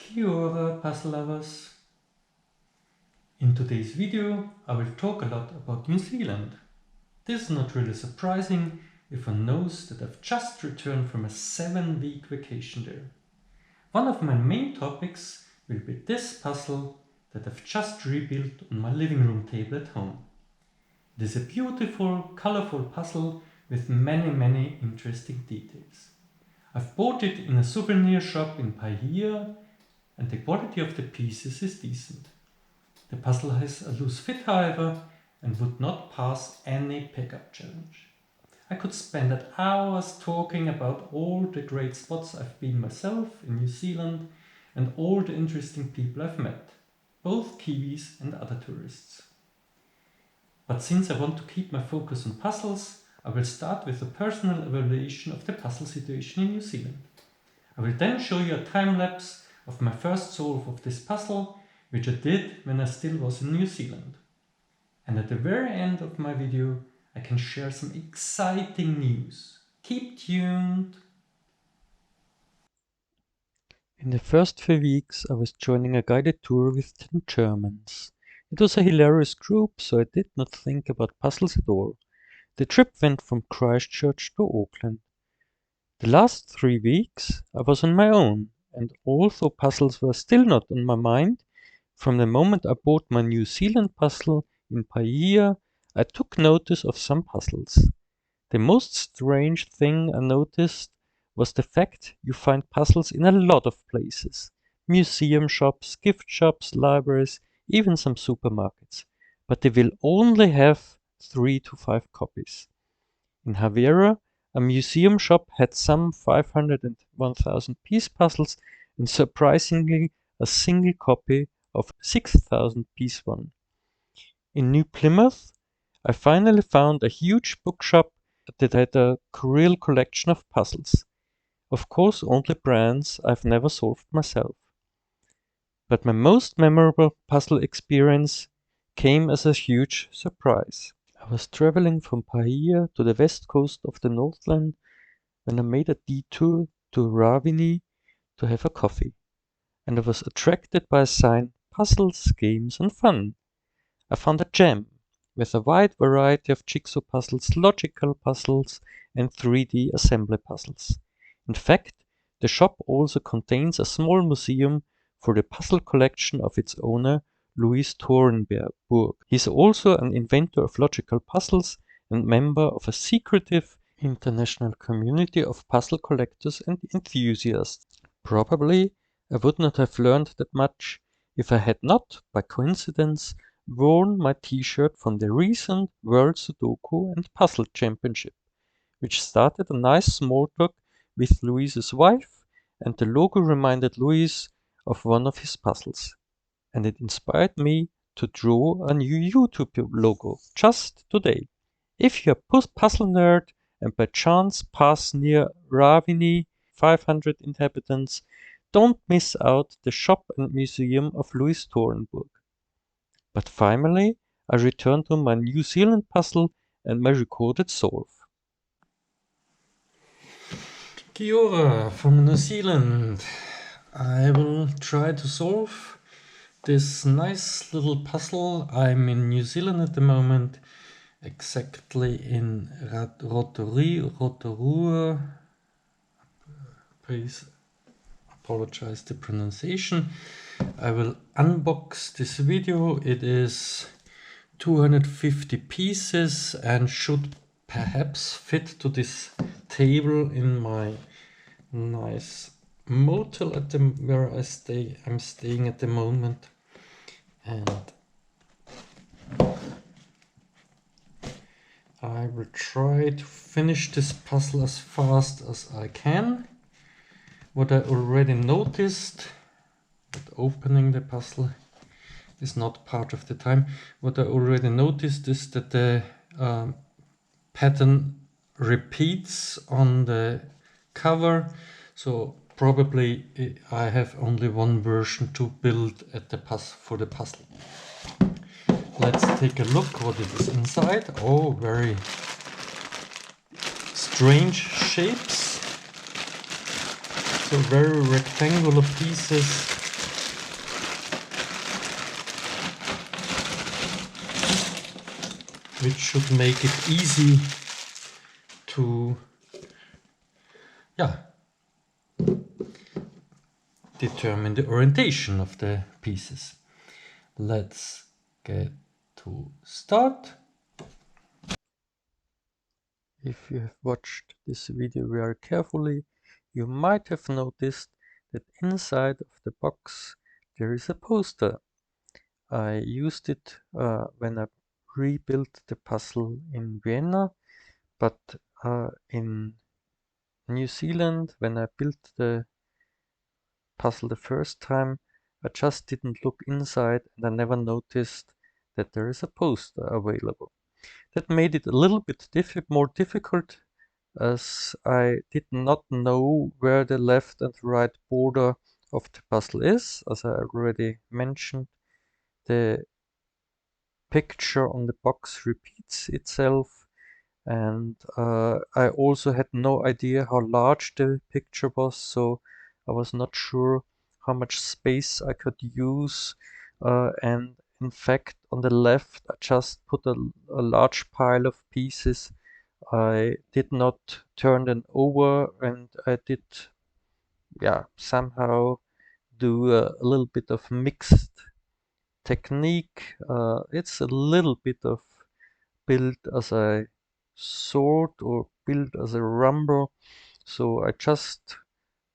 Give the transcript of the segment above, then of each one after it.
Kia ora, puzzle lovers! In today's video I will talk a lot about New Zealand. This is not really surprising if one knows that I've just returned from a 7-week vacation there. One of my main topics will be this puzzle that I've just rebuilt on my living room table at home. It is a beautiful, colorful puzzle with many interesting details. I've bought it in a souvenir shop in Paihia, and the quality of the pieces is decent. The puzzle has a loose fit, however, and would not pass any pickup challenge. I could spend hours talking about all the great spots I've been myself in New Zealand and all the interesting people I've met, both Kiwis and other tourists. But since I want to keep my focus on puzzles, I will start with a personal evaluation of the puzzle situation in New Zealand. I will then show you a time lapse of my first solve of this puzzle, which I did when I still was in New Zealand. And at the very end of my video, I can share some exciting news. Keep tuned! In the first few weeks, I was joining a guided tour with 10 Germans. It was a hilarious group, so I did not think about puzzles at all. The trip went from Christchurch to Auckland. The last 3 weeks, I was on my own, and although puzzles were still not on my mind, from the moment I bought my New Zealand puzzle in Paihia, I took notice of some puzzles. The most strange thing I noticed was the fact you find puzzles in a lot of places. Museum shops, gift shops, libraries, even some supermarkets. But they will only have 3 to 5 copies. In Havera, a museum shop had some 500 and 1000 piece puzzles and surprisingly a single copy of 6000 piece one. In New Plymouth, I finally found a huge bookshop that had a real collection of puzzles. Of course, only brands I've never solved myself. But my most memorable puzzle experience came as a huge surprise. I was traveling from Paihia to the west coast of the Northland when I made a detour to Ravini to have a coffee, and I was attracted by a sign, Puzzles, Games and Fun. I found a gem with a wide variety of jigsaw puzzles, logical puzzles and 3D assembly puzzles. In fact, the shop also contains a small museum for the puzzle collection of its owner, Louis Thornburg. He is also an inventor of logical puzzles and member of a secretive international community of puzzle collectors and enthusiasts. Probably I would not have learned that much if I had not, by coincidence, worn my t-shirt from the recent World Sudoku and Puzzle Championship, which started a nice small talk with Louise's wife, and the logo reminded Louise of one of his puzzles. And it inspired me to draw a new YouTube logo just today. If you're a puzzle nerd and by chance pass near Ravini, 500 inhabitants, don't miss out the shop and museum of Louis Thornburg. But finally, I return to my New Zealand puzzle and my recorded solve. Kia ora from New Zealand! I will try to solve this nice little puzzle. I'm in New Zealand at the moment, exactly in Rotorua. Please apologize the pronunciation. I will unbox this video. It is 250 pieces and should perhaps fit to this table in my nice motel where I'm staying at the moment. And I will try to finish this puzzle as fast as I can. What I already noticed, that opening the puzzle is not part of the time. What I already noticed is that the pattern repeats on the cover, so probably I have only one version to build at the for the puzzle. Let's take a look what it is inside. Oh, very strange shapes. So very rectangular pieces which should make it easy to determine the orientation of the pieces. Let's get to start. If you have watched this video very carefully, you might have noticed that inside of the box there is a poster. I used it when I rebuilt the puzzle in Vienna, but in New Zealand, when I built the puzzle the first time, I just didn't look inside and I never noticed that there is a poster available. That made it a little bit more difficult, as I did not know where the left and right border of the puzzle is. As I already mentioned, the picture on the box repeats itself, and I also had no idea how large the picture was, so I was not sure how much space I could use, and in fact on the left I just put a large pile of pieces. I did not turn them over, and I did somehow do a little bit of mixed technique. It's a little bit of build as a sword or build as a rumble. So I just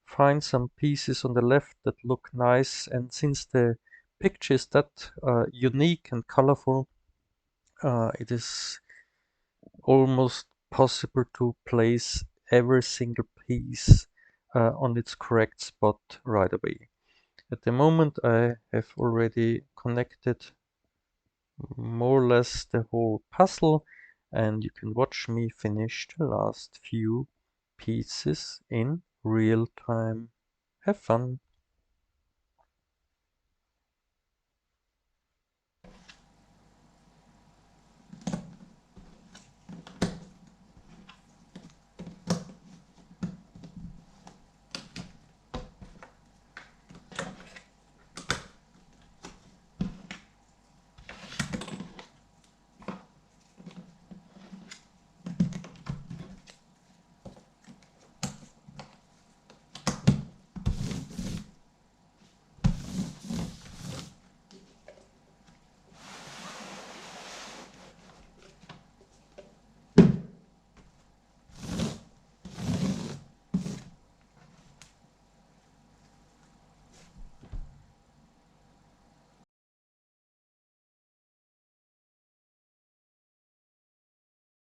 find some pieces on the left that look nice, and since the picture is that unique and colorful, it is almost possible to place every single piece on its correct spot right away. At the moment I have already connected more or less the whole puzzle, and you can watch me finish the last few pieces in real time. Have fun!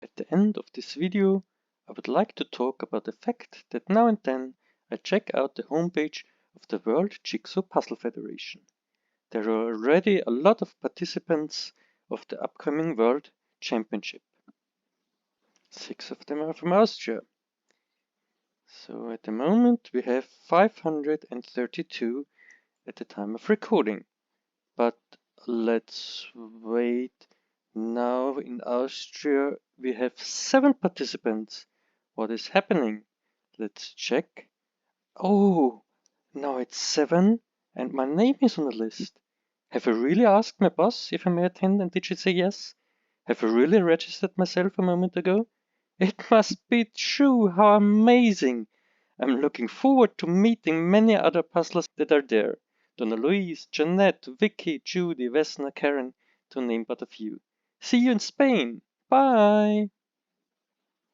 At the end of this video, I would like to talk about the fact that now and then I check out the homepage of the World Jigsaw Puzzle Federation. There are already a lot of participants of the upcoming World Championship. 6 of them are from Austria. So at the moment we have 532 at the time of recording. But let's wait. Now in Austria we have 7 participants. What is happening? Let's check. Oh, now it's 7 and my name is on the list. Have I really asked my boss if I may attend, and did she say yes? Have I really registered myself a moment ago? It must be true. How amazing! I'm looking forward to meeting many other puzzlers that are there. Donna Louise, Jeanette, Vicky, Judy, Vesna, Karen, to name but a few. See you in Spain. Bye!